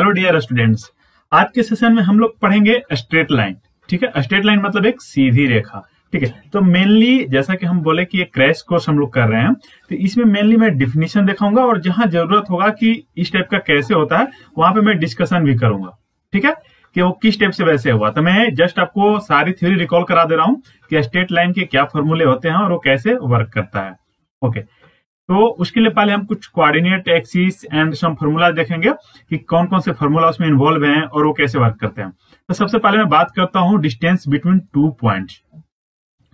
Hello dear students, आज के session में हम लोग पढ़ेंगे स्ट्रेट लाइन। ठीक है, स्ट्रेट लाइन मतलब एक सीधी रेखा। ठीक है, तो मेनली जैसा कि हम बोले कि ये क्रैश कोर्स हम लोग कर रहे हैं, तो इसमें मेनली मैं डिफिनीशन दिखाऊंगा और जहां जरूरत होगा कि इस टाइप का कैसे होता है वहां पे मैं डिस्कशन भी करूंगा। ठीक है, कि वो किस टाइप से वैसे हुआ। तो मैं जस्ट आपको सारी थ्योरी रिकॉल करा दे रहा हूँ कि स्ट्रेट लाइन के क्या फॉर्मूले होते हैं और वो कैसे वर्क करता है। ओके, तो उसके लिए पहले हम कुछ coordinate axis and some formula देखेंगे कि कौन कौन से फॉर्मूला उसमें इन्वॉल्व हैं और वो कैसे वर्क करते हैं। तो सबसे पहले मैं बात करता हूं distance between two points.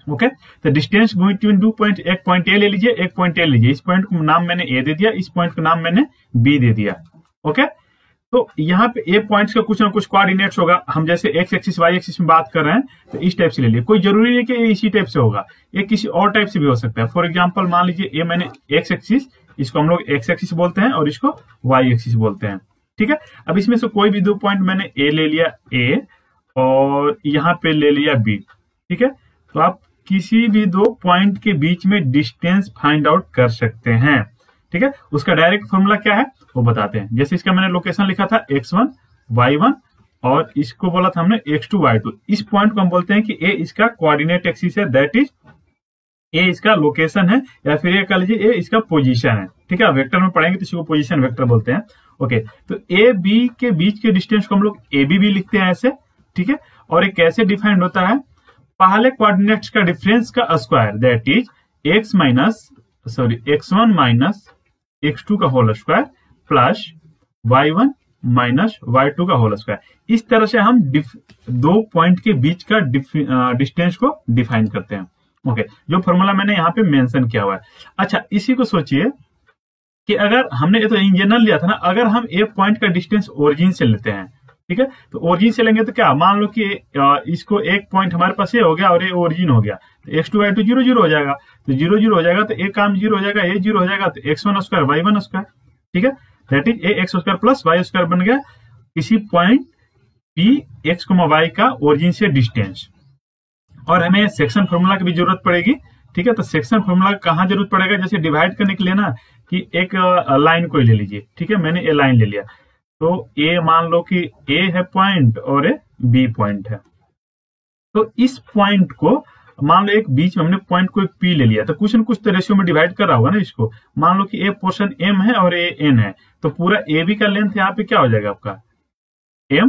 Okay, तो डिस्टेंस बिटवीन टू पॉइंट, एक पॉइंट ए ले लीजिए, एक पॉइंट ए लीजिए। इस पॉइंट को नाम मैंने ए दे दिया, इस पॉइंट को नाम मैंने बी दे दिया। ओके, तो यहाँ पे ए पॉइंट्स का कुछ ना कुछ कोऑर्डिनेट्स होगा। हम जैसे एक्स एक्सिस वाई एक्सिस में बात कर रहे हैं तो इस टाइप से ले लिए। कोई जरूरी नहीं कि इसी टाइप से होगा, ये किसी और टाइप से भी हो सकता है। फॉर एग्जांपल मान लीजिए ये मैंने एक्स एक्सिस, इसको हम लोग एक्स एक्सिस बोलते हैं और इसको वाई एक्सिस बोलते हैं। ठीक है, अब इसमें से कोई भी दो पॉइंट मैंने ए ले लिया, ए, और यहाँ पे ले लिया बी। ठीक है, तो आप किसी भी दो पॉइंट के बीच में डिस्टेंस फाइंड आउट कर सकते हैं। ठीक है, उसका डायरेक्ट फॉर्मूला क्या है वो बताते हैं। जैसे इसका मैंने लोकेशन लिखा था x1 y1 और इसको बोला था हमने x2 y2। इस पॉइंट को हम बोलते हैं कि ए इसका कोऑर्डिनेट एक्सिस है, दैट इज ए इसका लोकेशन है, या फिर ये कह लीजिए ए इसका पोजीशन है। ठीक है, वेक्टर में पढ़ेंगे तो इसी को पोजीशन वेक्टर बोलते हैं। ओके, तो ए बी के बीच के डिस्टेंस को हम लोग ए बी भी लिखते हैं ऐसे। ठीक है, और ये कैसे डिफाइंड होता है, पहले कोऑर्डिनेट्स का डिफरेंस का square, that is x1 minus x2 का whole square plus y1 minus y2 का होल स्क्वायर। इस तरह से हम दो पॉइंट के बीच का डिस्टेंस को डिफाइन करते हैं। ओके, जो फॉर्मूला मैंने यहाँ पे मेंशन किया हुआ है। अच्छा, इसी को सोचिए कि अगर हमने ये तो इन जनरल लिया था ना, अगर हम एक पॉइंट का डिस्टेंस ओरिजिन से लेते हैं, ठीक है, तो ओरिजिन से लेंगे तो क्या, मान लो कि इसको एक पॉइंट हमारे पास ये हो गया और ये ओरिजिन हो गया, तो x2 y2 0 0 हो जाएगा। तो 0 0 हो जाएगा तो एक काम 0 हो जाएगा, ये 0 हो जाएगा, तो x1 स्क्वायर y1 स्क्वायर। ठीक है, that is a X square plus Y square बन गया किसी पॉइंट पी एक्स वाई का ओरिजिन से डिस्टेंस। और हमें सेक्शन फॉर्मूला की भी जरूरत पड़ेगी। ठीक है, तो सेक्शन फॉर्मूला कहाँ जरूरत पड़ेगा, जैसे डिवाइड करने के लिए ना, कि एक लाइन को ले लीजिए। ठीक है, मैंने ए लाइन ले लिया, तो ए मान लो कि ए है पॉइंट और ए बी पॉइंट है। तो इस पॉइंट को मान लो एक बीच में हमने पॉइंट को एक पी ले लिया, तो कुछ न कुछ तो रेशियो में डिवाइड कर रहा होगा ना इसको। मान लो कि ए पोर्शन एम है और ए एन है, तो पूरा ए बी का लेंथ यहाँ पे क्या हो जाएगा आपका, M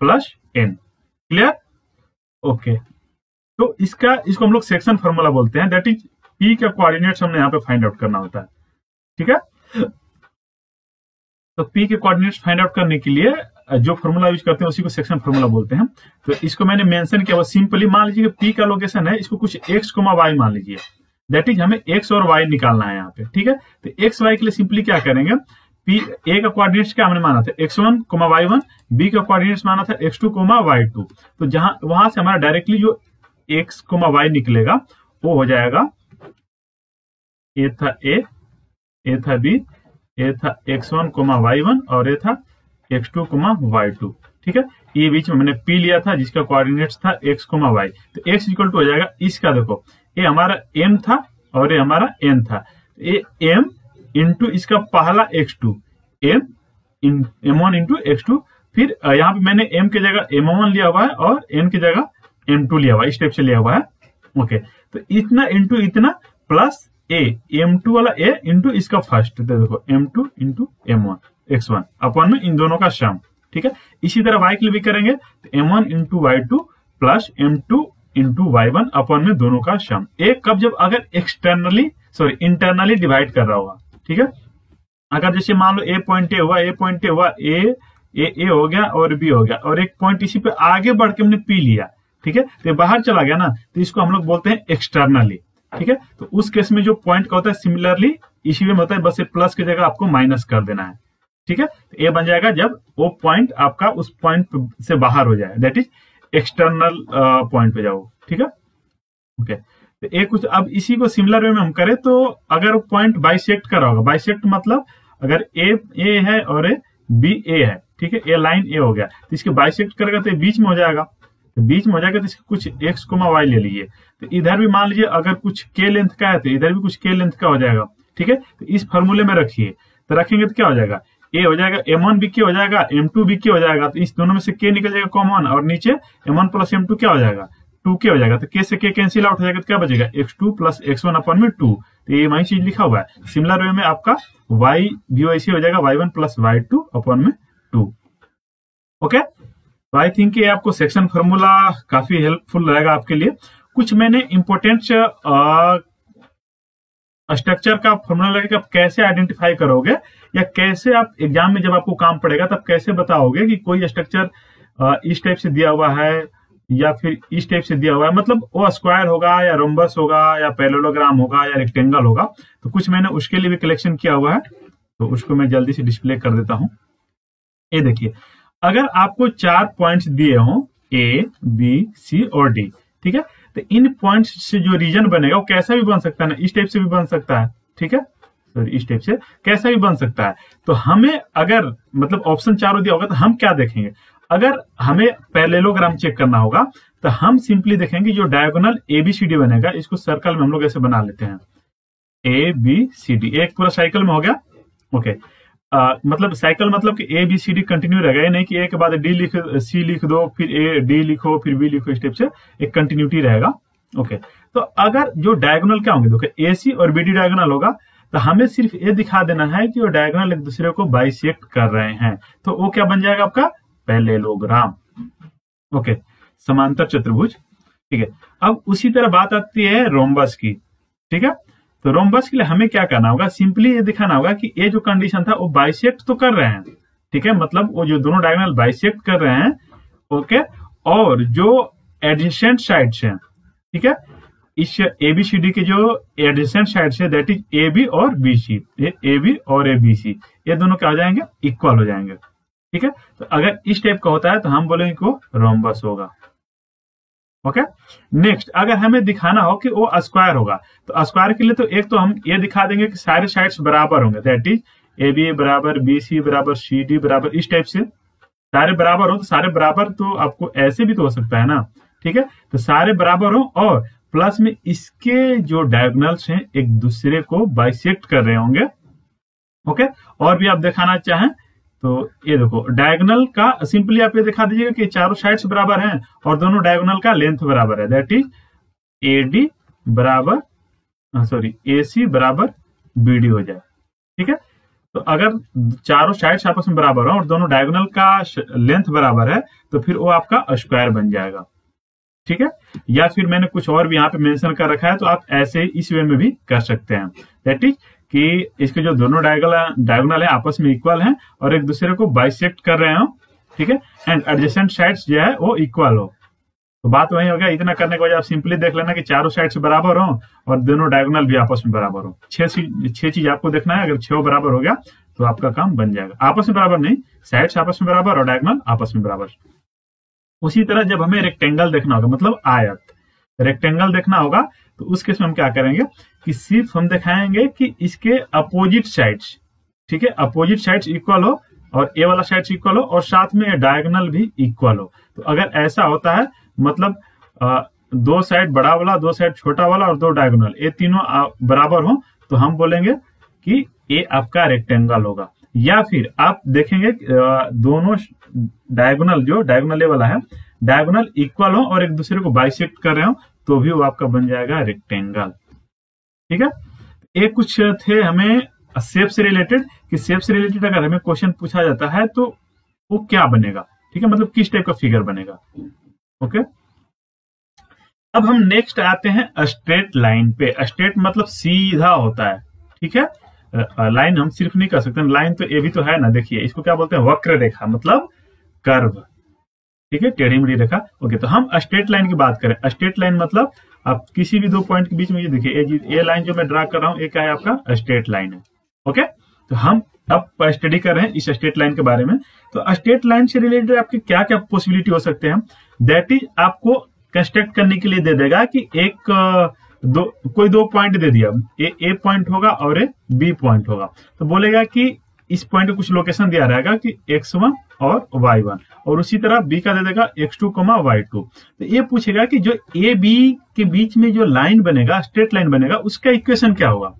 plus N. Clear? Okay, तो इसको हम लोग सेक्शन फॉर्मूला बोलते हैं, दैट इज पी का कोऑर्डिनेट्स हमने यहाँ पे फाइंड आउट करना होता है। ठीक है, तो पी के कोऑर्डिनेट्स फाइंड आउट करने के लिए जो फॉर्मूला यूज करते हैं उसी को सेक्शन फॉर्मूला बोलते हैं। तो इसको मैंने मेंशन किया, वो सिंपली मान लीजिए कि पी का लोकेशन है, इसको कुछ एक्स वाई मान लीजिए, दैट इज हमें एक्स और वाई निकालना है यहाँ पे। ठीक है, तो एक्स वाई के लिए सिंपली क्या करेंगे, पी ए का कोऑर्डिनेट्स क्या हमने माना था x1 y1, बी का कोऑर्डिनेट्स माना था x2 y2। तो जहां वहां से हमारा डायरेक्टली जो x y निकलेगा वो हो जाएगा, ए था ए था बी, ये था x1 y1 और ये था x2 y2। ठीक है, ये बीच में मैंने p लिया था जिसका कोऑर्डिनेट्स था x y। तो x इक्वल टू हो जाएगा, इसका देखो ये हमारा m था और ये हमारा n था, ये m इंटू इसका पहला x2, m1 इंटू x2। फिर यहाँ पे मैंने m की जगह m1 लिया हुआ है और n की जगह m2 लिया हुआ है, इस टाइप से लिया हुआ है। ओके, तो इतना इंटू इतना प्लस ए, m2 वाला ए इंटू इसका फर्स्ट, तो देखो m2 इंटू m1 x1 अपन में इन दोनों का सम। ठीक है, इसी तरह y के लिए भी करेंगे, तो m1 into y2 plus m2 into y1 अपन में दोनों का सम। एक कब, जब अगर इंटरनली डिवाइड कर रहा होगा। ठीक है, अगर जैसे मान लो ए पॉइंट ए हुआ, ए हो गया और बी हो गया, और एक पॉइंट इसी पे आगे बढ़ के हमने पी लिया। ठीक है, तो बाहर चला गया ना, तो इसको हम लोग बोलते हैं एक्सटर्नली। ठीक है, तो उस केस में जो पॉइंट का होता है सिमिलरली इसी में होता है, बस प्लस की जगह आपको माइनस कर देना है। ठीक है, तो ये बन जाएगा जब वो पॉइंट आपका उस पॉइंट से बाहर हो जाए, दैट इज एक्सटर्नल पॉइंट पे जाओ। ठीक है, ओके, तो एक कुछ अब इसी को सिमिलर वे में हम करें, तो अगर पॉइंट बाइसेक्ट कर रहा होगा, बाइसेक्ट मतलब अगर ए है और बी ए है, ठीक है, ए लाइन ए हो गया, तो इसके बाइसेक्ट करेगा तो बीच में हो जाएगा, तो बीच में हो जाएगा, तो इसके कुछ x y ले लीजिए, तो इधर भी मान लीजिए अगर कुछ k लेंथ का है तो इधर भी कुछ k लेंथ का हो जाएगा। ठीक है, तो इस फॉर्मूले में रखिए, तो रखेंगे तो क्या हो जाएगा, ए हो जाएगा, M1 भी के हो जाएगा, M2 भी के हो जाएगा, तो इस दोनों में से के निकल जाएगा कॉमन, और नीचे M1 प्लस M2 क्या हो जाएगा, 2k हो जाएगा। तो के से के कैंसिल आउट हो जाएगा, तो क्या बचेगा, x2 प्लस x1 अपन में 2। तो ये वही चीज लिखा हुआ है। सिमिलर वे में आपका y भी वैसे हो जाएगा, y1 प्लस y2 अपन में 2। ओके, तो आई थिंक ये आपको सेक्शन फॉर्मूला काफी हेल्पफुल रहेगा आपके लिए। कुछ मैंने इंपॉर्टेंट स्ट्रक्चर का फॉर्मूला लगेगा, आप कैसे आइडेंटिफाई करोगे, या कैसे आप एग्जाम में जब आपको काम पड़ेगा तब कैसे बताओगे कि कोई स्ट्रक्चर इस टाइप से दिया हुआ है या फिर इस टाइप से दिया हुआ है, मतलब वो स्क्वायर होगा या रोम्बस होगा या पैरेललोग्राम होगा या रेक्टेंगल होगा। तो कुछ मैंने उसके लिए भी कलेक्शन किया हुआ है, तो उसको मैं जल्दी से डिस्प्ले कर देता हूं। ये देखिए, अगर आपको 4 पॉइंट्स दिए हों A, B, C और D, ठीक है, तो इन पॉइंट्स से जो रीजन बनेगा वो कैसा भी बन सकता है ना, इस टाइप से भी बन सकता है, ठीक है, सॉरी इस टाइप से कैसा भी बन सकता है। तो हमें अगर मतलब ऑप्शन चारों दिया होगा तो हम क्या देखेंगे, अगर हमें पैरेललोग्राम चेक करना होगा तो हम सिंपली देखेंगे जो डायगोनल ABCD बनेगा, इसको सर्कल में हम लोग ऐसे बना लेते हैं, ABCD, एक पूरा साइकिल में हो गया। ओके, मतलब साइकिल मतलब कि ABCD कंटिन्यू रहेगा, ये नहीं कि ए के बाद डी लिख सी लिख दो फिर D लिखो फिर B लिखो, इस टाइप से एक कंटिन्यूटी रहेगा। ओके, तो अगर जो डायगोनल क्या होंगे, देखो AC और BD डायगोनल होगा, तो हमें सिर्फ ये दिखा देना है कि वो डायगोनल एक दूसरे को बाइसेक्ट कर रहे हैं, तो वो क्या बन जाएगा आपका पैरेललोग्राम। ओके, समांतर चतुर्भुज, ठीक है। अब उसी तरह बात आती है रोम्बस की, ठीक है। तो रोम्बस के लिए हमें क्या करना होगा, सिंपली ये दिखाना होगा कि ये जो कंडीशन था वो बाइसेक्ट तो कर रहे हैं, ठीक है, मतलब वो जो दोनों डायगोनल बाइसेक्ट कर रहे हैं, ओके, और जो एडजेसेंट साइड्स हैं, ठीक है, इस ABCD के जो एडजेसेंट साइड्स है दैट इज AB और BC, ये AB और ABC ये दोनों क्या हो जाएंगे, इक्वल हो जाएंगे, ठीक है। तो अगर इस टाइप का होता है तो हम बोलेंगे को रोम्बस होगा। ओके, नेक्स्ट अगर हमें दिखाना हो कि वो स्क्वायर होगा, तो स्क्वायर के लिए तो एक तो हम ये दिखा देंगे कि सारे साइड्स बराबर होंगे, दैट इज AB बराबर BC बराबर CD बराबर, इस टाइप से सारे बराबर हो। तो सारे बराबर तो आपको ऐसे भी तो हो सकता है ना, ठीक है, तो सारे बराबर हो और प्लस में इसके जो डायगोनल्स हैं एक दूसरे को बाइसेक्ट कर रहे होंगे। ओके, और भी आप दिखाना चाहें तो ये देखो डायगोनल का सिंपली आप ये दिखा दीजिएगा कि चारों साइड्स बराबर हैं और दोनों डायगोनल का लेंथ बराबर है, दैट इज AD बराबर सॉरी AC बराबर BD हो जाए, ठीक है। तो अगर चारों साइड्स आपस में बराबर हो और दोनों डायगोनल का लेंथ बराबर है तो फिर वो आपका स्क्वायर बन जाएगा, ठीक है। या फिर मैंने कुछ और भी यहाँ पे मेंशन कर रखा है, तो आप ऐसे इस वे में भी कर सकते हैं, दैट इज कि इसके जो दोनों डायगोनल है आपस में इक्वल हैं और एक दूसरे को बाइसेक्ट कर रहे हो, ठीक है, एंड एडजेसेंट साइड्स जो है वो इक्वल हो। तो बात वही हो गया, इतना करने के बाद आप सिंपली देख लेना कि चारों साइड्स बराबर हो और दोनों डायगोनल भी आपस में बराबर हो। छह चीज आपको देखना है, अगर 6 बराबर हो गया तो आपका काम बन जाएगा। आपस में बराबर नहीं, साइड्स आपस में बराबर और डायगोनल आपस में बराबर। उसी तरह जब हमें रेक्टेंगल देखना होगा, मतलब आयत, रेक्टेंगल देखना होगा, तो उस केस में हम क्या करेंगे कि सिर्फ हम दिखाएंगे कि इसके अपोजिट साइड्स, ठीक है, अपोजिट साइड्स इक्वल हो और ए वाला साइड्स इक्वल हो और साथ में डायगोनल भी इक्वल हो। तो अगर ऐसा होता है मतलब दो साइड बड़ा वाला, दो साइड छोटा वाला और दो डायगोनल, ये तीनों बराबर हो, तो हम बोलेंगे कि ये आपका रेक्टेंगल होगा। या फिर आप देखेंगे दोनों डायगोनल, जो डायगोनल वाला है, डायगोनल इक्वल हो और एक दूसरे को बाइसेक्ट कर रहे हो, तो भी वो आपका बन जाएगा रेक्टेंगल, ठीक है। एक कुछ थे हमें शेप से रिलेटेड, कि शेप से रिलेटेड अगर हमें क्वेश्चन पूछा जाता है तो वो क्या बनेगा, ठीक है, मतलब किस टाइप का फिगर बनेगा। ओके, अब हम नेक्स्ट आते हैं स्ट्रेट लाइन पे। स्ट्रेट मतलब सीधा होता है, ठीक है, लाइन हम सिर्फ नहीं कर सकते, लाइन तो ये भी तो है ना, देखिए इसको क्या बोलते हैं, वक्र रेखा, मतलब कर्व, ठीक है, टेढ़ी मेढ़ी रेखा। ओके, तो हम स्ट्रेट लाइन की बात करें, स्ट्रेट लाइन मतलब आप किसी भी दो पॉइंट के बीच में, ये देखिए ये लाइन जो मैं ड्रा कर रहा हूं, ये क्या है, आपका स्ट्रेट लाइन है। ओके, तो हम अब स्टडी कर रहे हैं इस स्ट्रेट लाइन के बारे में। तो स्ट्रेट लाइन से रिलेटेड आपके क्या क्या पॉसिबिलिटी हो सकते हैं, दैट इज आपको कंस्ट्रक्ट करने के लिए दे देगा कि कोई दो पॉइंट दे दिया, ए पॉइंट होगा और ए बी पॉइंट होगा, तो बोलेगा कि इस पॉइंट को कुछ लोकेशन दिया रहेगा कि x1 और y1, और उसी तरह b का दे देगा x2, y2। तो ये पूछेगा कि जो ए बी के बीच में जो लाइन बनेगा, स्ट्रेट लाइन बनेगा, उसका इक्वेशन क्या होगा।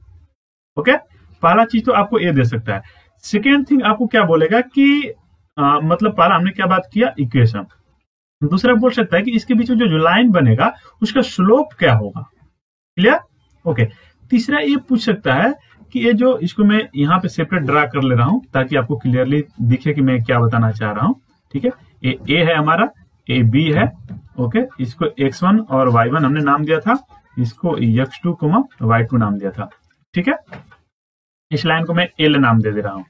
ओके, पहला चीज तो आपको ये दे सकता है। सेकेंड थिंग आपको क्या बोलेगा कि मतलब पहला हमने क्या बात किया, इक्वेशन। दूसरा बोल सकता है कि इसके बीच में जो लाइन बनेगा उसका स्लोप क्या होगा। क्लियर? ओके। तीसरा ये पूछ सकता है कि ये जो, इसको मैं यहाँ पे सेपरेट ड्रा कर ले रहा हूं ताकि आपको क्लियरली दिखे कि मैं क्या बताना चाह रहा हूं। ठीक है, ये ए है हमारा, ए बी है। ओके, इसको x1 और y1 हमने नाम दिया था, इसको x2, y2 नाम दिया था। ठीक है, इस लाइन को मैं एल नाम दे रहा हूं।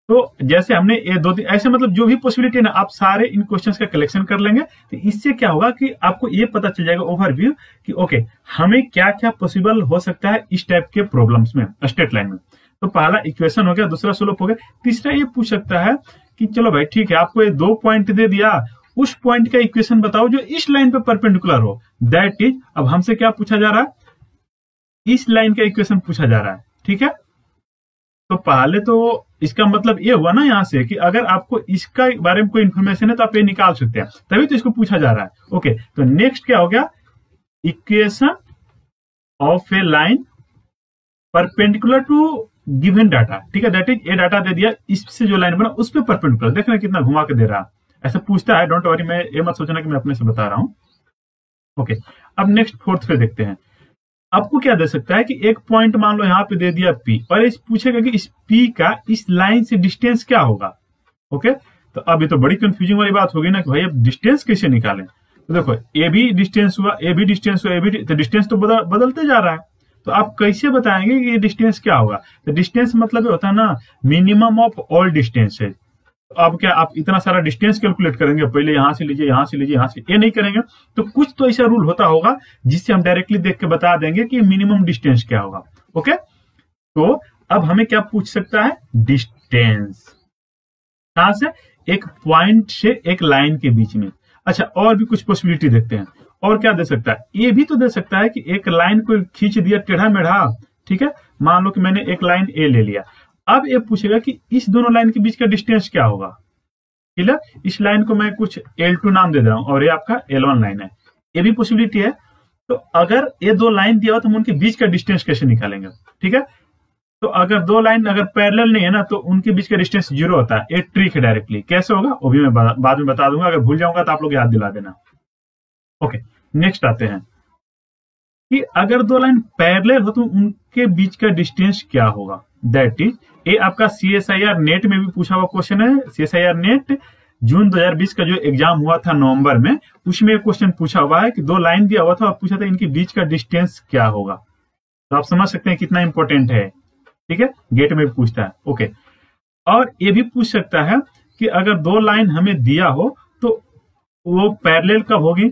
तो जैसे हमने ये दो तीन ऐसे, मतलब जो भी पॉसिबिलिटी है ना, आप सारे इन क्वेश्चंस का कलेक्शन कर लेंगे, तो इससे क्या होगा कि आपको ये पता चल जाएगा ओवरव्यू कि ओके हमें क्या क्या पॉसिबल हो सकता है इस टाइप के प्रॉब्लम्स में, स्ट्रेट लाइन में। तो पहला इक्वेशन हो गया, दूसरा स्लोप हो गया। तीसरा ये पूछ सकता है कि चलो भाई ठीक है, आपको ये 2 पॉइंट दे दिया, उस पॉइंट का इक्वेशन बताओ जो इस लाइन पे परपेंडिकुलर हो। दैट इज, अब हमसे क्या पूछा जा रहा है, इस लाइन का इक्वेशन पूछा जा रहा है। ठीक है, तो पहले तो इसका मतलब ये हुआ ना यहाँ से कि अगर आपको इसका बारे में कोई इन्फॉर्मेशन है तो आप ये निकाल सकते हैं, तभी तो इसको पूछा जा रहा है। ओके, तो नेक्स्ट क्या हो गया, equation of a line perpendicular to given data. ठीक है, दैट इज, ये डाटा दे दिया, इससे जो लाइन बना उस पर परपेंडिकुलर, देख रहे हैं कितना घुमा के दे रहा है, ऐसा पूछता है। डोंट वरी, मैं ये मत सोचना कि मैं अपने से बता रहा हूं। ओके, अब नेक्स्ट फोर्थ पे देखते हैं। आपको क्या दे सकता है कि एक पॉइंट मान लो यहाँ पे दे दिया P, और इस पूछेगा कि इस P का इस लाइन से डिस्टेंस क्या होगा। ओके, तो अब ये तो बड़ी कंफ्यूजिंग वाली बात होगी ना कि भाई अब डिस्टेंस कैसे निकालें। तो देखो, ए भी डिस्टेंस हुआ, ए भी डिस्टेंस हुआ, ए भी, तो डिस्टेंस तो बदलते जा रहा है। तो आप कैसे बताएंगे कि ये डिस्टेंस क्या होगा। तो डिस्टेंस मतलब ये होता है ना, मिनिमम ऑफ ऑल डिस्टेंसेज। अब क्या आप इतना सारा डिस्टेंस कैलकुलेट करेंगे, पहले यहां से लीजिए, यहां से लीजिए, यहां से, ये नहीं करेंगे। तो कुछ तो ऐसा रूल होता होगा जिससे हम डायरेक्टली देख के बता देंगे कि मिनिमम डिस्टेंस क्या होगा। ओके, तो अब हमें क्या पूछ सकता है, डिस्टेंस कहां से, एक पॉइंट से एक लाइन के बीच में। अच्छा, और भी कुछ पॉसिबिलिटी देखते हैं। और क्या दे सकता है, ये भी तो दे सकता है कि एक लाइन को खींच दिया टेढ़ा मेढ़ा। ठीक है, मान लो कि मैंने एक लाइन ए ले लिया, अब ये पूछेगा कि इस दोनों लाइन के बीच का डिस्टेंस क्या होगा। क्लियर? इस लाइन को मैं कुछ L2 नाम दे रहा हूं और ये आपका L1 लाइन है, ये भी पॉसिबिलिटी है। तो अगर ये दो लाइन दिया हो तो हम उनके बीच का डिस्टेंस कैसे निकालेंगे। ठीक है, तो अगर दो लाइन अगर पैरेलल नहीं है ना, तो उनके बीच का डिस्टेंस 0 होता है। ये ट्रिक है, डायरेक्टली कैसे होगा वो भी मैं बाद में बता दूंगा, अगर भूल जाऊंगा तो आप लोग याद दिला देना। ओके, नेक्स्ट आते हैं कि अगर दो लाइन पैरेलल हो तो उनके बीच का डिस्टेंस क्या होगा। दैट इज, ये आपका CSIR नेट में भी पूछा हुआ क्वेश्चन है। CSIR नेट जून 2020 का जो एग्जाम हुआ था नवंबर में, उसमें एक क्वेश्चन पूछा हुआ है कि दो लाइन दिया हुआ था और पूछा था इनके बीच का डिस्टेंस क्या होगा। तो आप समझ सकते हैं कितना इंपॉर्टेंट है। ठीक है, गेट में भी पूछता है। ओके, और ये भी पूछ सकता है कि अगर दो लाइन हमें दिया हो तो वो पैरेलल कब होगी,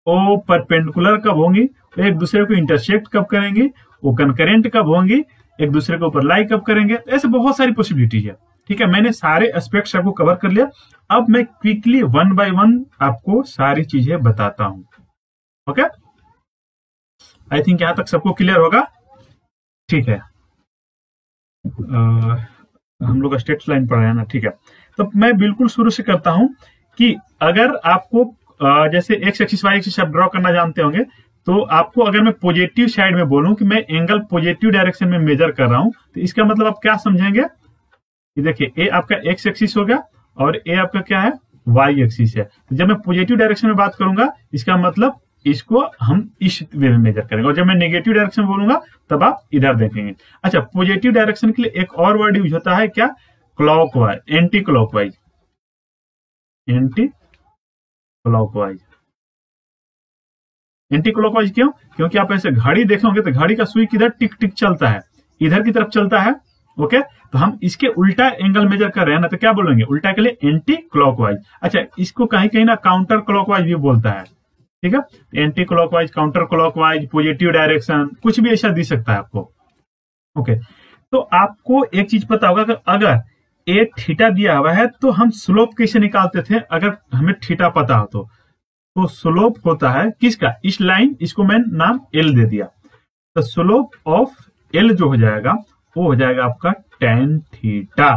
वो परपेंडिकुलर कब होंगी, वो एक दूसरे को इंटरसेक्ट कब करेंगी, वो कंकरेंट कब होंगी, एक दूसरे के ऊपर लाई कब करेंगे। ऐसे बहुत सारी पॉसिबिलिटी है। ठीक है, मैंने सारे एस्पेक्ट्स आपको कवर कर लिया। अब मैं क्विकली 1 by 1 आपको सारी चीजें बताता हूं। ओके, आई थिंक यहां तक सबको क्लियर होगा। ठीक है, हम लोग स्ट्रेट लाइन पढ़ रहे हैं ना। ठीक है, तो मैं बिल्कुल शुरू से करता हूं कि अगर आपको जैसे एक्स एक्सिस वाई एक्सिस आप ड्रॉ करना जानते होंगे, तो आपको अगर मैं पॉजिटिव साइड में बोलूं कि मैं एंगल पॉजिटिव डायरेक्शन में मेजर कर रहा हूं, तो इसका मतलब आप क्या समझेंगे, ये देखिए, ए आपका एक्स एक्सिस हो गया और ए आपका क्या है, वाई एक्सिस है। तो जब मैं पॉजिटिव डायरेक्शन में बात करूंगा, इसका मतलब इसको हम इस वे में मेजर करेंगे, और जब मैं नेगेटिव डायरेक्शन बोलूंगा तब आप इधर देखेंगे। अच्छा, पॉजिटिव डायरेक्शन के लिए एक और वर्ड यूज होता है, क्या, clockwise, anti clockwise. Anti clockwise, anti clockwise क्यों, क्योंकि आप ऐसे घड़ी देखोगे तो घड़ी का सुई किधर टिक टिक चलता है, इधर की तरफ चलता है। ओके, तो हम इसके उल्टा एंगल मेजर कर रहे हैं ना, तो क्या बोलेंगे, उल्टा के लिए एंटी क्लॉकवाइज। अच्छा, इसको कहीं कहीं ना काउंटर क्लॉकवाइज भी बोलता है। ठीक है, anti clockwise, counter clockwise, positive direction, कुछ भी ऐसा दिख सकता है आपको। ओके, तो आपको एक चीज पता होगा कि अगर ए थीटा दिया हुआ है तो हम स्लोप कैसे निकालते थे, अगर हमें थीटा पता हो तो स्लोप होता है किसका, इस लाइन, इसको मैं नाम एल दे दिया, तो स्लोप ऑफ एल जो हो जाएगा वो हो जाएगा आपका tan थीटा।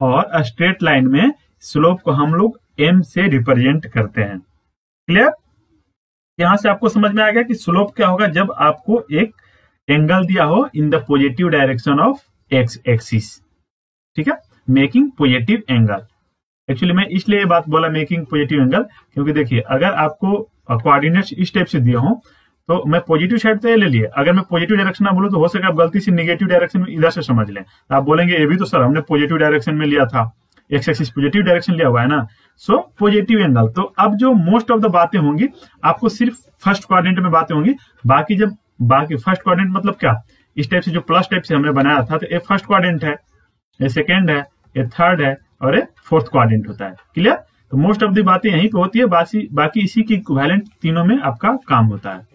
और स्ट्रेट लाइन में स्लोप को हम लोग m से रिप्रेजेंट करते हैं। क्लियर? यहां से आपको समझ में आ गया कि स्लोप क्या होगा जब आपको एक एंगल दिया हो in the positive direction of x axis. ठीक है, मेकिंग पॉजिटिव एंगल। एक्चुअली मैं इसलिए ये बात बोला मेकिंग पॉजिटिव एंगल, क्योंकि देखिए अगर आपको कोऑर्डिनेट्स इस टाइप से दिए हों तो मैं पॉजिटिव साइड तो ये ले लिए, अगर मैं पॉजिटिव डायरेक्शन ना बोलूं तो हो सके आप गलती से निगेटिव डायरेक्शन में इधर से समझ लें, तो आप बोलेंगे ये भी तो सर हमने पॉजिटिव डायरेक्शन में लिया था, एक्स एक्सिस पॉजिटिव डायरेक्शन लिया हुआ है ना, सो पॉजिटिव एंगल। तो अब जो मोस्ट ऑफ द बातें होंगी आपको सिर्फ फर्स्ट क्वाड्रेंट में बातें होंगी, बाकी फर्स्ट क्वाड्रेंट मतलब क्या, इस टाइप से जो प्लस टाइप से हमने बनाया था, तो ये फर्स्ट क्वाड्रेंट है, ये सेकेंड है, ये थर्ड है और ये फोर्थ क्वाड्रेंट होता है। क्लियर? तो मोस्ट ऑफ द बातें यहीं पे होती है, बाकी इसी की इक्विवेलेंट तीनों में आपका काम होता है।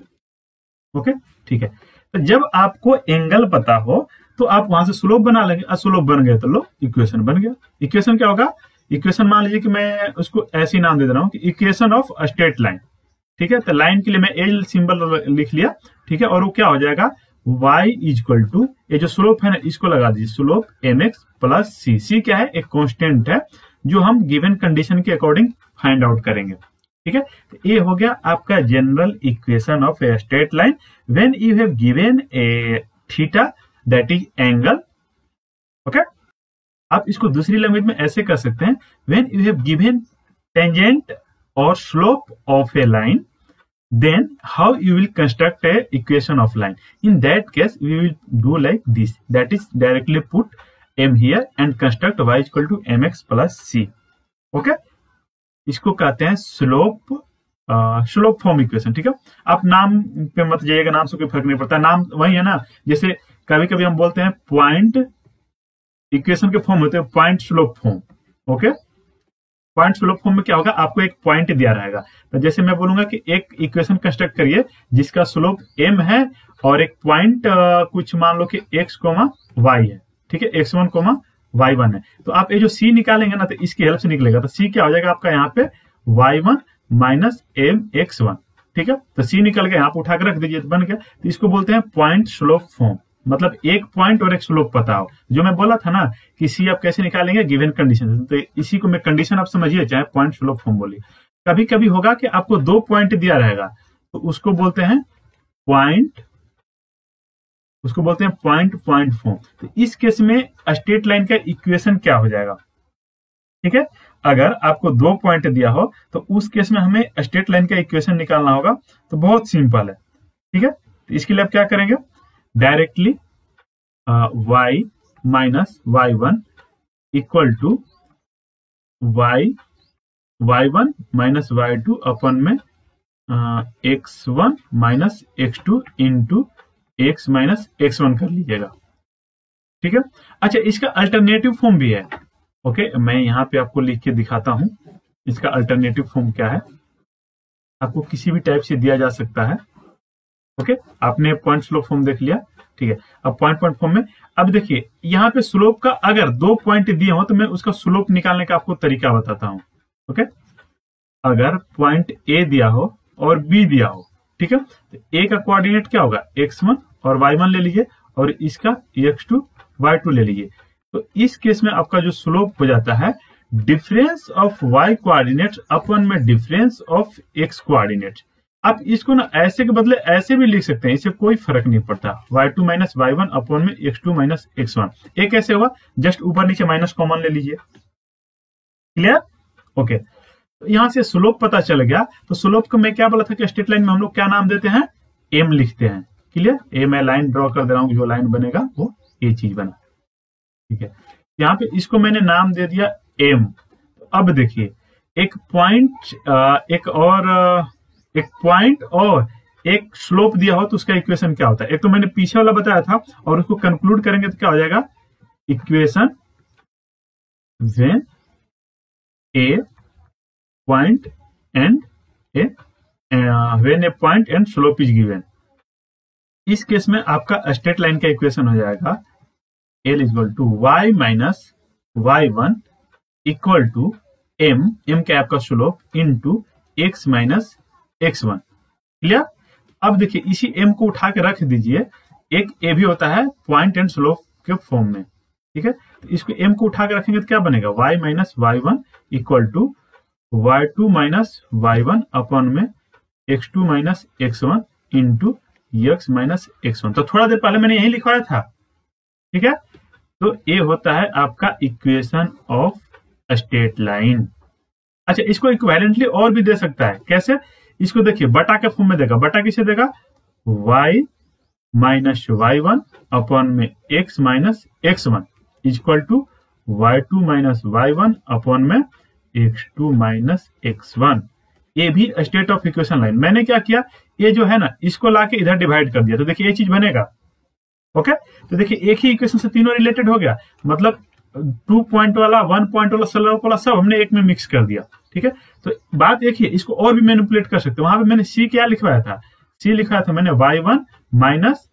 ओके, ठीक है। तो जब आपको एंगल पता हो तो आप वहां से स्लोप बना लेंगे, स्लोप बन गया तो लो इक्वेशन बन गया। इक्वेशन क्या होगा, इक्वेशन मान लीजिए कि मैं उसको ऐसे ही नाम दे रहा हूं कि इक्वेशन ऑफ स्ट्रेट लाइन। ठीक है, तो लाइन के लिए मैं एल सिंबल लिख लिया। ठीक है, और वो क्या हो जाएगा, y इक्वल टू ये जो स्लोप है ना इसको लगा दीजिए, slope mx plus c. C क्या है, एक कांस्टेंट है जो हम गिवन कंडीशन के अकॉर्डिंग फाइंड आउट करेंगे। ठीक है, तो ये हो गया आपका general equation of a straight line when you have given a theta that is angle. Okay, आप इसको दूसरी लैंग्वेज में ऐसे कर सकते हैं, when you have given tangent और slope of a line, then how you will construct a equation of line. In that case we will do like this, that is directly put m here and construct y equal to mx plus c. Okay, इसको कहते हैं slope form equation. ठीक है, आप नाम पे मत जाइएगा, नाम से कोई फर्क नहीं पड़ता, नाम वही है ना। जैसे कभी कभी हम बोलते हैं पॉइंट इक्वेशन के फॉर्म होते हैं point slope form. Okay, point slope form में क्या होगा, आपको एक पॉइंट दिया रहेगा, तो जैसे मैं बोलूंगा कि एक इक्वेशन कंस्ट्रक्ट करिए जिसका स्लोप m है और एक पॉइंट कुछ मान लो कि x, y है। ठीक है, x1, y1 है, तो आप ये जो c निकालेंगे ना तो इसकी हेल्प से निकलेगा, तो c क्या हो जाएगा आपका यहाँ पे y1 माइनस mx1। ठीक है, तो c निकल गया, यहाँ पे उठा के रख दीजिए तो बन गया। तो इसको बोलते हैं पॉइंट स्लोप फॉर्म, मतलब एक पॉइंट और एक स्लोप पता हो। जो मैं बोला था ना कि सी आप कैसे निकालेंगे, गिवन कंडीशन, तो इसी को मैं कंडीशन आप समझिए, चाहे पॉइंट स्लोप फॉर्म बोलिए। कभी कभी होगा कि आपको दो पॉइंट दिया रहेगा तो उसको बोलते हैं पॉइंट पॉइंट फॉर्म। तो इस केस में स्ट्रेट लाइन का इक्वेशन क्या हो जाएगा। ठीक है, अगर आपको दो पॉइंट दिया हो तो उस केस में हमें स्ट्रेट लाइन का इक्वेशन निकालना होगा, तो बहुत सिंपल है। ठीक है, तो इसके लिए आप क्या करेंगे, directly y minus y1 equal to y1 minus y2 upon में x1 minus x2 into x minus x1 कर लीजिएगा। ठीक है, अच्छा इसका अल्टरनेटिव फॉर्म भी है। ओके, मैं यहाँ पे आपको लिख के दिखाता हूं इसका अल्टरनेटिव फॉर्म क्या है, आपको किसी भी टाइप से दिया जा सकता है। ओके, आपने पॉइंट स्लोप फॉर्म देख लिया। ठीक है, अब पॉइंट फॉर्म में अब देखिए यहाँ पे स्लोप का अगर दो पॉइंट दिए हो तो मैं उसका स्लोप निकालने का आपको तरीका बताता हूं। ओके, अगर पॉइंट ए दिया हो और बी दिया हो, ठीक है, तो ए का कोऑर्डिनेट क्या होगा, x1 और y1 ले लीजिए और इसका x2 y2 ले लीजिए। तो इस केस में आपका जो स्लोप हो जाता है डिफरेंस ऑफ y कोऑर्डिनेट अपन में डिफरेंस ऑफ x कोऑर्डिनेट। आप इसको ना ऐसे के बदले ऐसे भी लिख सकते हैं, इससे कोई फर्क नहीं पड़ता, y2 माइनस y1 अपॉन में x2 माइनस x1। एक कैसे होगा, जस्ट ऊपर नीचे माइनस कॉमन ले लीजिए। क्लियर? ओके, तो यहां से स्लोप पता चल गया। तो स्लोप को मैं क्या बोला था कि स्ट्रेट लाइन में हम लोग क्या नाम देते हैं, एम लिखते हैं। क्लियर? ए मैं लाइन ड्रॉ कर दे रहा हूं, जो लाइन बनेगा वो ये चीज बना। ठीक है, यहाँ पे इसको मैंने नाम दे दिया एम। अब देखिए एक पॉइंट और एक स्लोप दिया हो तो उसका इक्वेशन क्या होता है। एक तो मैंने पीछे वाला बताया था और उसको कंक्लूड करेंगे तो क्या हो जाएगा, equation when a point and when a point and slope is given. इस केस में आपका स्ट्रेट लाइन का इक्वेशन हो जाएगा L equal to y minus y1 equal to m क्या आपका slope into x minus x1। Clear? अब देखिए इसी m को उठा के रख दीजिए, एक a भी होता है पॉइंट एंड स्लोप के फॉर्म में। ठीक है, तो इसको m को उठा के रखेंगे तो क्या बनेगा, y minus y1 equal to y2 minus y1 upon में x2 minus x1 into x minus x1। तो थोड़ा देर पहले मैंने यही लिखवाया था। ठीक है, तो ये होता है आपका इक्वेशन ऑफ स्ट्रेट लाइन। अच्छा, इसको इक्विवेलेंटली और भी दे सकता है, कैसे? इसको देखिए बटा के फॉर्म में देगा। बटा किसे देगा? y माइनस y1 अपॉन में x minus x1 equal to y2 minus y1 upon में x2 माइनस x1। ये भी स्टेट ऑफ इक्वेशन लाइन। मैंने क्या किया, ये जो है ना, इसको लाके इधर डिवाइड कर दिया, तो देखिए ये चीज बनेगा। ओके, तो देखिए एक ही इक्वेशन से तीनों रिलेटेड हो गया, मतलब 2 पॉइंट वाला, 1 पॉइंट वाला, स्लोप वाला सब हमने एक में मिक्स कर दिया। ठीक है, तो बात एक ही है, इसको और भी मैनिपुलेट कर सकते हैं। वहां पे मैंने सी क्या लिखवाया था? सी लिखवाया था मैंने y1 माइनस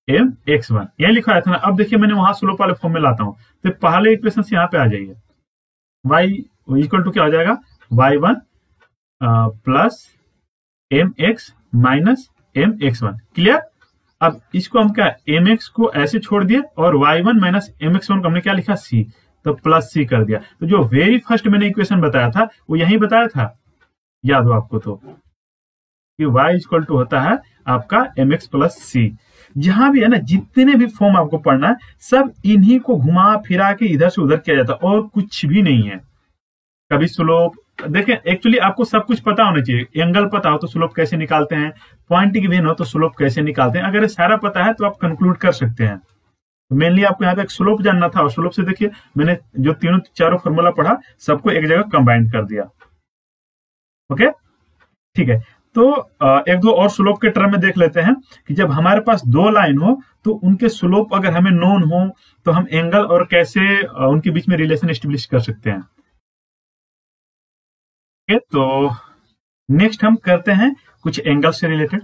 mx1, ये लिखवाया था ना। अब देखिए मैंने वहां स्लोप वाले फॉर्म में लाता हूं, तो पहले इक्वेशन से यहाँ पे आ जाइए। y इक्वल टू क्या हो जाएगा? y1 plus mx minus mx1। Clear? अब इसको हम क्या, mx को ऐसे छोड़ दिए और y1 माइनस mx1 को हमने क्या लिखा? c, तो प्लस c कर दिया। तो जो वेरी फर्स्ट मैंने इक्वेशन बताया था वो यही बताया था, याद हो आपको तो, कि y इक्वल टू होता है आपका mx प्लस c। जहां भी है ना, जितने भी फॉर्म आपको पढ़ना है सब इन्हीं को घुमा फिरा के इधर से उधर किया जाता है, और कुछ भी नहीं है। कभी स्लोप देखें, एक्चुअली आपको सब कुछ पता होना चाहिए। एंगल पता हो तो स्लोप कैसे निकालते हैं, पॉइंट गिवन हो तो स्लोप कैसे निकालते हैं। अगर ये सारा पता है तो आप कंक्लूड कर सकते हैं। तो मेनली आपको यहाँ पे एक स्लोप जानना था, और स्लोप से देखिए मैंने जो तीनों चारों फॉर्मूला पढ़ा सबको एक जगह कंबाइन कर दिया। ओके, ठीक है। तो एक दो और स्लोप के टर्म में देख लेते हैं कि जब हमारे पास दो लाइन हो तो उनके स्लोप अगर हमें नोन हो तो हम एंगल और कैसे उनके बीच में रिलेशन एस्टेब्लिश कर सकते हैं। तो नेक्स्ट हम करते हैं कुछ एंगल से रिलेटेड।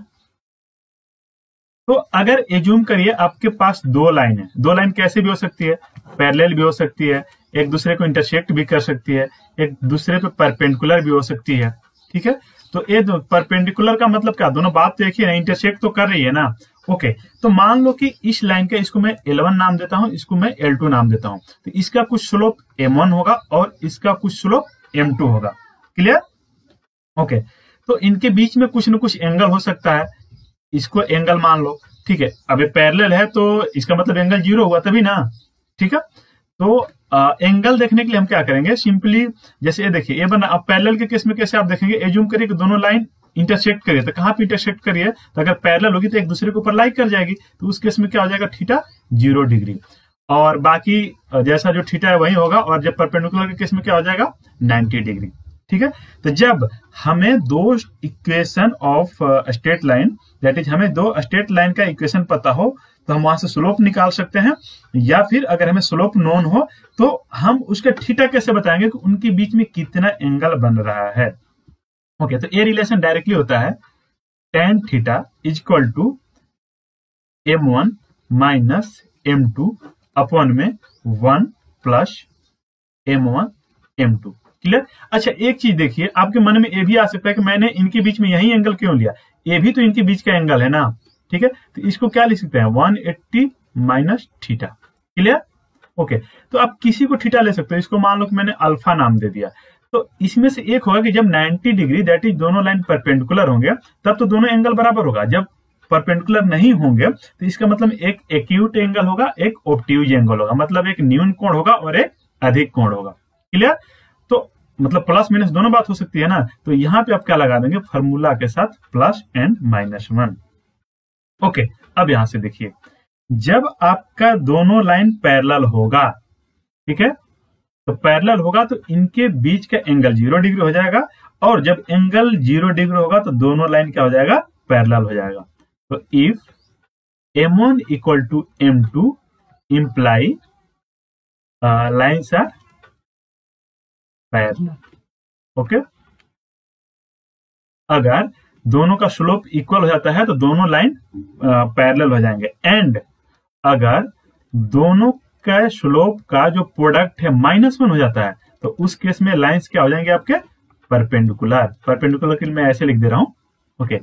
तो अगर एज्यूम करिए आपके पास दो लाइन है, दो लाइन कैसे भी हो सकती है, पैरेलल भी हो सकती है, एक दूसरे को इंटरसेक्ट भी कर सकती है, एक दूसरे पे परपेंडिकुलर भी हो सकती है। ठीक है, तो ये परपेंडिकुलर का मतलब क्या, दोनों बात तो एक ही है, इंटरसेक्ट तो कर रही है ना। ओके, तो मान लो कि इस लाइन का इसको मैं L1 नाम देता हूं, इसको मैं L2 नाम देता हूं। तो इसका कुछ स्लोप M1 होगा और इसका कुछ स्लोप M2 होगा। क्लियर? ओके, तो इनके बीच में कुछ न कुछ एंगल हो सकता है, इसको एंगल मान लो। ठीक है, अब ये पैरेलल है तो इसका मतलब एंगल 0 हुआ तभी ना। ठीक है, तो एंगल देखने के लिए हम क्या करेंगे, सिंपली जैसे ये देखिए ये बना। अब पैरेलल के केस में कैसे आप देखेंगे, एज्यूम करिए कि दोनों लाइन इंटरसेक्ट करिए, तो कहां पे इंटरसेक्ट करिए, तो अगर पैरेलल होगी तो एक दूसरे के ऊपर लाई कर जाएगी, तो उस केस में क्या हो जाएगा, थीटा 0 डिग्री, और बाकी जैसा जो थीटा है वही होगा। और जब परपेंडिकुलर के केस में क्या हो जाएगा, 90 डिग्री। ठीक है, तो जब हमें दो equation of straight line, that is हमें दो स्ट्रेट लाइन का इक्वेशन पता हो तो हम वहां से स्लोप निकाल सकते हैं, या फिर अगर हमें स्लोप नोन हो तो हम उसका थीटा कैसे बताएंगे कि उनके बीच में कितना एंगल बन रहा है। ओके, तो ये रिलेशन डायरेक्टली होता है tan theta is equal to m1 minus m2 upon में 1 प्लस m1 m2। क्लियर? अच्छा, एक चीज देखिए, आपके मन में ये भी आ सकता है कि मैंने इनके बीच में यही एंगल क्यों लिया, ये भी तो इनके बीच का एंगल है ना। ठीक है, तो इसको क्या लिख सकते हैं, 180 माइनस थीटा। क्लियर? ओके, तो आप किसी को थीटा ले सकते हो, इसको मान लो कि मैंने अल्फा नाम दे दिया। तो इसमें से एक होगा कि जब 90 डिग्री दैट इज दोनों लाइन परपेंडिकुलर होंगे तब तो दोनों एंगल बराबर होगा। जब परपेंडिकुलर नहीं होंगे तो इसका मतलब एक एक्यूट एंगल होगा, एक ऑब्ट्यूज एंगल होगा, मतलब एक न्यून कोण होगा और एक अधिक कोण होगा। क्लियर? तो मतलब प्लस माइनस दोनों बात हो सकती है ना। तो यहां पे आप क्या लगा देंगे, फॉर्मूला के साथ प्लस एंड माइनस 1। ओके, अब यहां से देखिए, जब आपका दोनों लाइन पैरेलल होगा, ठीक है, तो पैरेलल होगा तो इनके बीच का एंगल 0 डिग्री हो जाएगा, और जब एंगल 0 डिग्री होगा तो दोनों लाइन क्या हो जाएगा, पैरेलल हो जाएगा। तो if m1 equal to m2 imply lines are parallel. Okay, अगर दोनों का स्लोप इक्वल हो जाता है तो दोनों लाइन पैरेलल हो जाएंगे, एंड अगर दोनों का स्लोप का जो प्रोडक्ट है -1 हो जाता है तो उस केस में लाइंस क्या हो जाएंगे आपके, परपेंडिकुलर। परपेंडिकुलर के लिए मैं ऐसे लिख दे रहा हूं। ओके,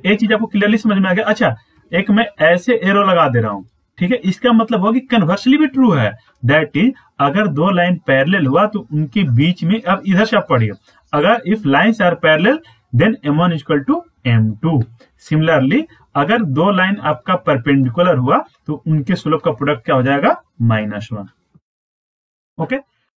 एक चीज आपको क्लियरली समझ में आ गया। अच्छा, एक मैं ऐसे एरो लगा दे रहा हूं, ठीक है, इसका मतलब होगा कि कन्वर्सली भी ट्रू है, दैट इज अगर दो लाइन पैरेलल हुआ तो उनके बीच में, अब इधर से आप पढ़िए, अगर if lines are parallel then m1 equal to m2। Similarly अगर दो लाइन आपका परपेंडिकुलर हुआ तो उनके स्लोप का प्रोडक्ट क्या हो जाएगा, -1। ओके।